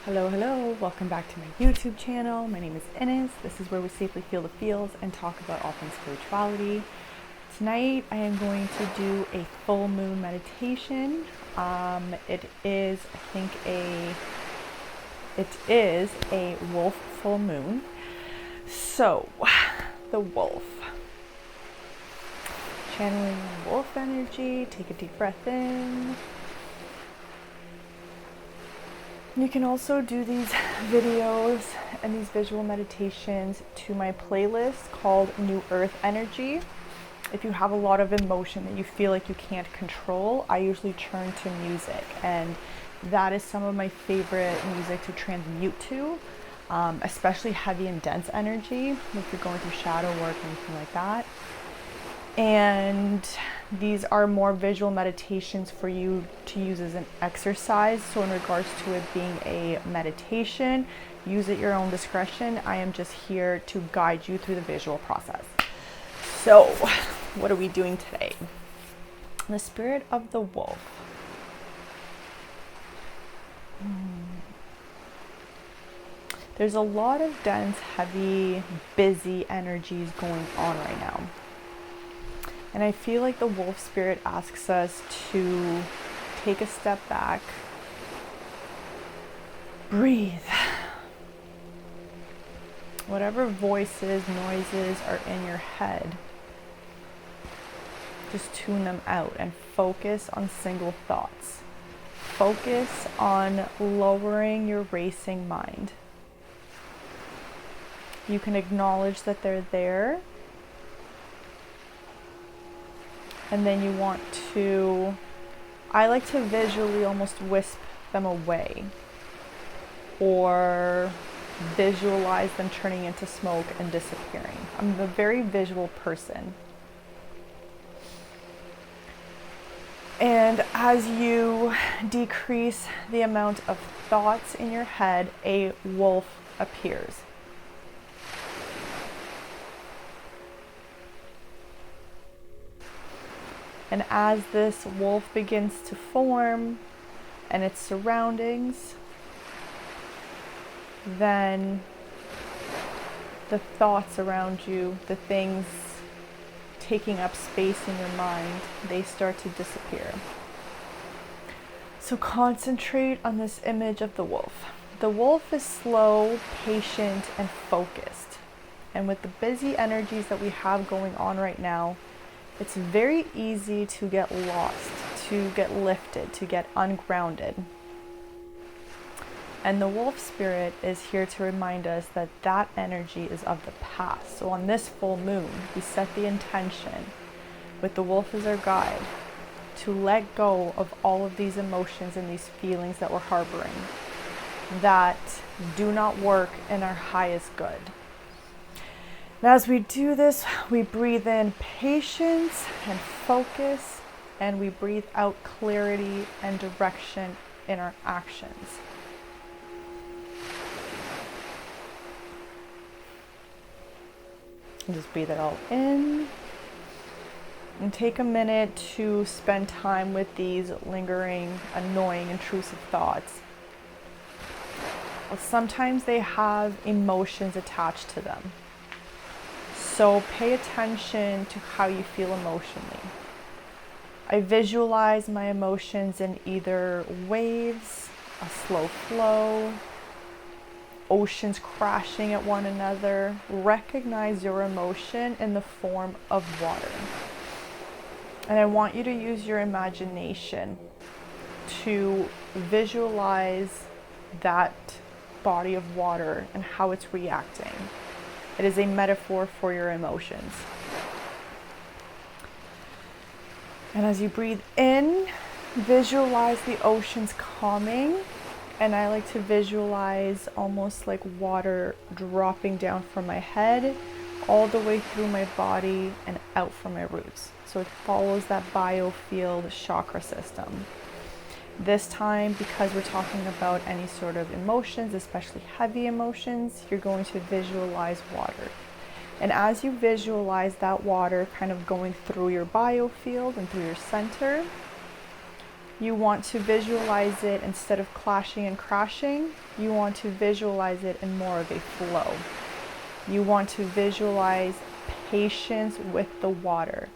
Hello, welcome back to my YouTube channel. My name is Ines. This is where we safely feel the feels and talk about all things spirituality. Tonight I am going to do a full moon meditation. It is a wolf full moon. So, the wolf. Channeling wolf energy, take a deep breath in. You can also do these videos and these visual meditations to my playlist called New Earth Energy. If you have a lot of emotion that you feel like you can't control, I usually turn to music, and that is some of my favorite music to transmute to, especially heavy and dense energy, if you're going through shadow work or anything like that. And these are more visual meditations for you to use as an exercise. So in regards to it being a meditation, use at your own discretion. I am just here to guide you through the visual process. So what are we doing today? The spirit of the wolf. There's a lot of dense, heavy, busy energies going on right now. And I feel like the wolf spirit asks us to take a step back, breathe. Whatever voices, noises are in your head, just tune them out and focus on single thoughts. Focus on lowering your racing mind. You can acknowledge that they're there. And then you want to, I like to visually almost wisp them away, or visualize them turning into smoke and disappearing. I'm a very visual person. And as you decrease the amount of thoughts in your head, a wolf appears. And as this wolf begins to form and its surroundings, then the thoughts around you, the things taking up space in your mind, they start to disappear. So concentrate on this image of the wolf. The wolf is slow, patient, and focused. And with the busy energies that we have going on right now, it's very easy to get lost, to get lifted, to get ungrounded. And the wolf spirit is here to remind us that that energy is of the past. So on this full moon, we set the intention, with the wolf as our guide, to let go of all of these emotions and these feelings that we're harboring that do not work in our highest good. And as we do this, we breathe in patience and focus, and we breathe out clarity and direction in our actions. And just breathe it all in. And take a minute to spend time with these lingering, annoying, intrusive thoughts. Sometimes they have emotions attached to them. So pay attention to how you feel emotionally. I visualize my emotions in either waves, a slow flow, oceans crashing at one another. Recognize your emotion in the form of water. And I want you to use your imagination to visualize that body of water and how it's reacting. It is a metaphor for your emotions. And as you breathe in, visualize the oceans calming. And I like to visualize almost like water dropping down from my head all the way through my body and out from my roots. So it follows that biofield chakra system. This time, because we're talking about any sort of emotions, especially heavy emotions, you're going to visualize water. And as you visualize that water kind of going through your biofield and through your center, You want to visualize it instead of clashing and crashing. You want to visualize it in more of a flow. You want to visualize patience with the water.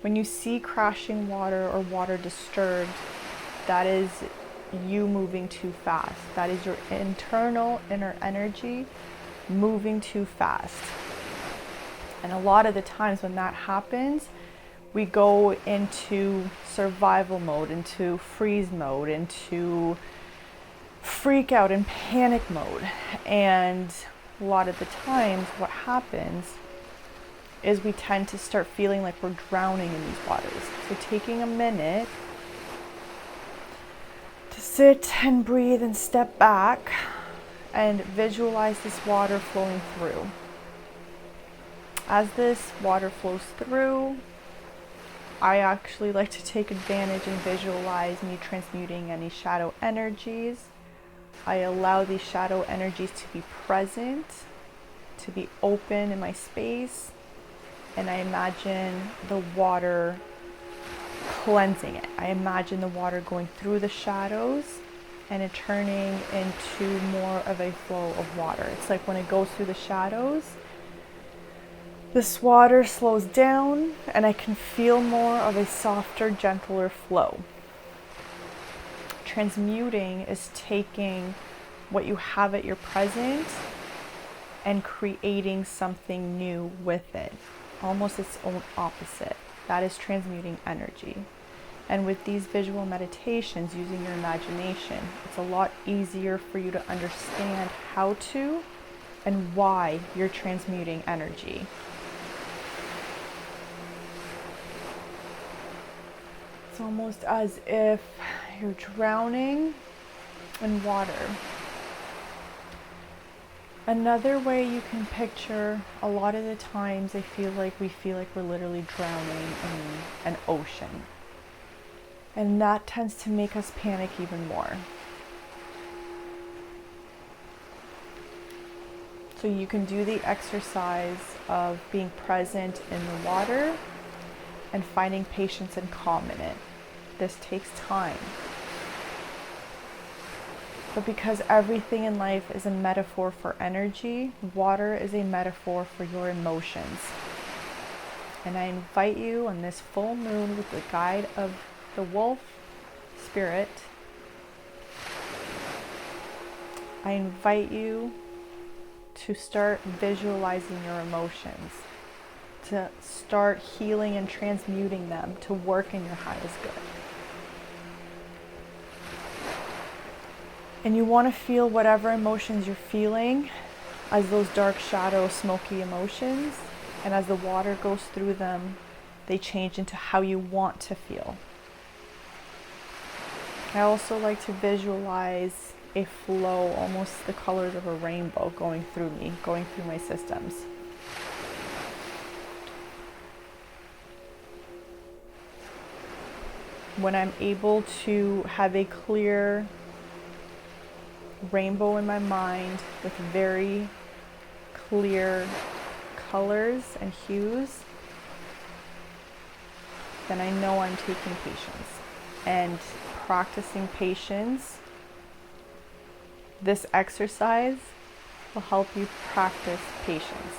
When you see crashing water or water disturbed, that is you moving too fast. That is your inner energy moving too fast. And a lot of the times when that happens, we go into survival mode, into freeze mode, into freak out and panic mode. And a lot of the times what happens is we tend to start feeling like we're drowning in these waters. So taking a minute to sit and breathe and step back and visualize this water flowing through. As this water flows through, I actually like to take advantage and visualize me transmuting any shadow energies. I allow these shadow energies to be present, to be open in my space, and I imagine the water cleansing it. I imagine the water going through the shadows and it turning into more of a flow of water. It's like when it goes through the shadows, this water slows down and I can feel more of a softer, gentler flow. Transmuting is taking what you have at your present and creating something new with it, almost its own opposite. That is transmuting energy. And with these visual meditations, using your imagination, it's a lot easier for you to understand how to and why you're transmuting energy. It's almost as if you're drowning in water. Another way you can picture, a lot of the times we feel like we're literally drowning in an ocean. And that tends to make us panic even more. So you can do the exercise of being present in the water and finding patience and calm in it. This takes time. But because everything in life is a metaphor for energy, water is a metaphor for your emotions. And I invite you on this full moon with the guide of the wolf spirit, I invite you to start visualizing your emotions, to start healing and transmuting them to work in your highest good. And you want to feel whatever emotions you're feeling as those dark shadow, smoky emotions. And as the water goes through them, they change into how you want to feel. I also like to visualize a flow, almost the colors of a rainbow going through me, going through my systems. When I'm able to have a clear rainbow in my mind with very clear colors and hues, then I know I'm taking patience. And practicing patience, this exercise will help you practice patience.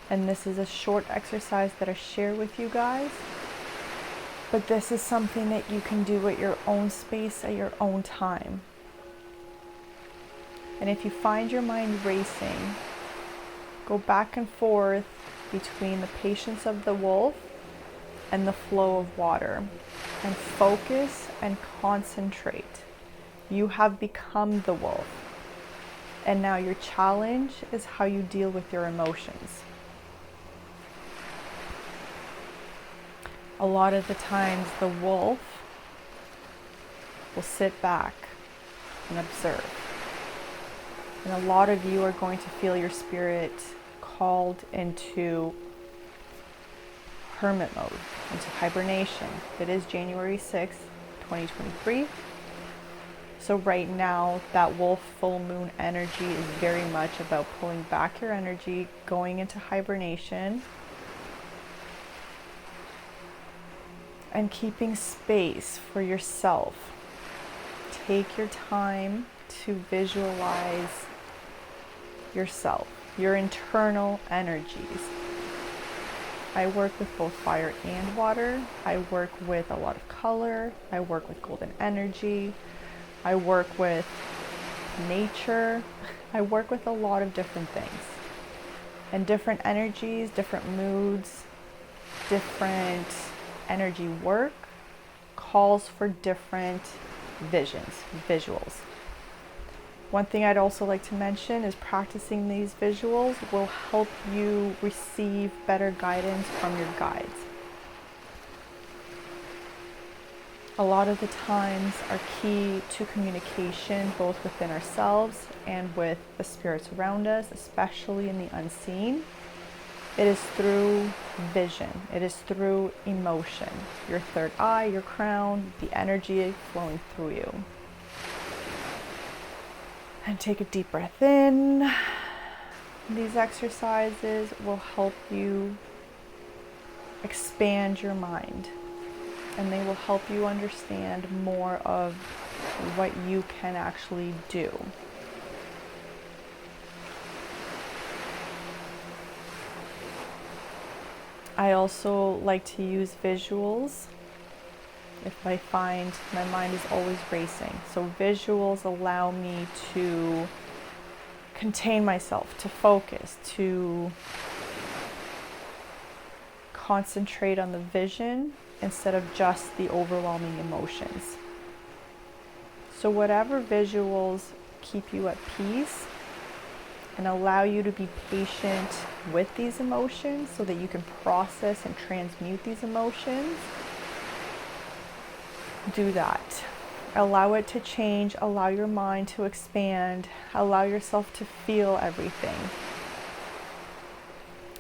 And this is a short exercise that I share with you guys. But this is something that you can do at your own space, at your own time. And if you find your mind racing, go back and forth between the patience of the wolf and the flow of water. And focus and concentrate. You have become the wolf. And now your challenge is how you deal with your emotions. A lot of the times the wolf will sit back and observe. And a lot of you are going to feel your spirit called into hermit mode, into hibernation. It is January 6th, 2023. So right now, that wolf full moon energy is very much about pulling back your energy, going into hibernation, and keeping space for yourself. Take your time to visualize yourself, your internal energies. I work with both fire and water. I work with a lot of color. I work with golden energy. I work with nature. I work with a lot of different things. And different energies, different moods, different energy work calls for different visuals. One thing I'd also like to mention is practicing these visuals will help you receive better guidance from your guides. A lot of the times our key to communication, both within ourselves and with the spirits around us, especially in the unseen, it is through vision. It is through emotion. Your third eye, your crown, the energy flowing through you. And take a deep breath in. These exercises will help you expand your mind, and they will help you understand more of what you can actually do. I also like to use visuals if I find my mind is always racing. So visuals allow me to contain myself, to focus, to concentrate on the vision instead of just the overwhelming emotions. So whatever visuals keep you at peace and allow you to be patient with these emotions so that you can process and transmute these emotions, do that. Allow it to change, allow your mind to expand, allow yourself to feel everything.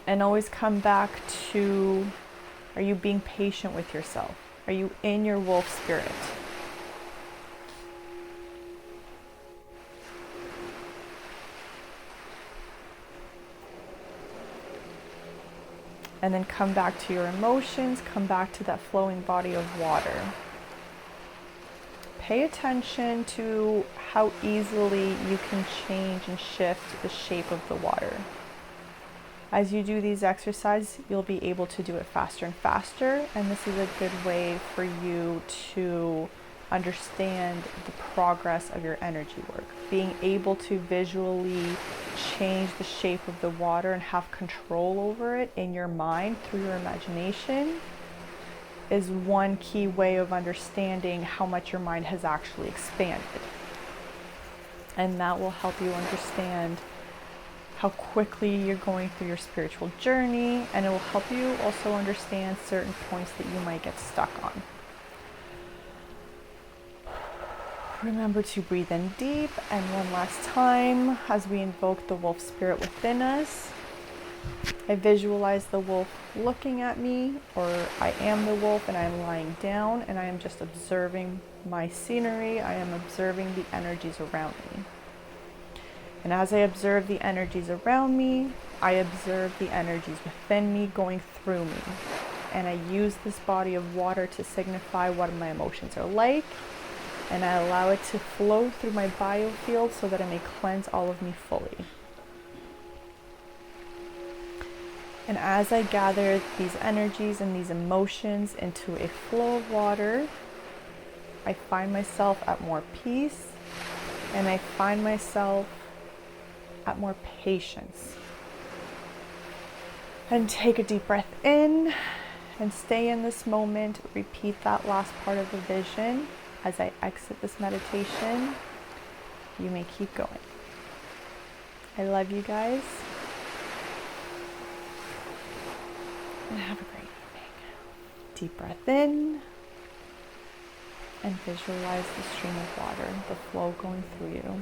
And always come back to, are you being patient with yourself? Are you in your wolf spirit? And then come back to your emotions, come back to that flowing body of water. Pay attention to how easily you can change and shift the shape of the water. As you do these exercises, you'll be able to do it faster and faster, and this is a good way for you to understand the progress of your energy work. Being able to visually change the shape of the water and have control over it in your mind through your imagination is one key way of understanding how much your mind has actually expanded. And that will help you understand how quickly you're going through your spiritual journey, and it will help you also understand certain points that you might get stuck on. Remember to breathe in deep, and one last time as we invoke the wolf spirit within us. I visualize the wolf looking at me, or I am the wolf and I'm lying down and I am just observing my scenery. I am observing the energies around me. And as I observe the energies around me, I observe the energies within me going through me. And I use this body of water to signify what my emotions are like. And I allow it to flow through my biofield so that it may cleanse all of me fully. And as I gather these energies and these emotions into a flow of water, I find myself at more peace, and I find myself at more patience. And take a deep breath in and stay in this moment. Repeat that last part of the vision. As I exit this meditation, you may keep going. I love you guys. And have a great evening. Deep breath in and visualize the stream of water, the flow going through you.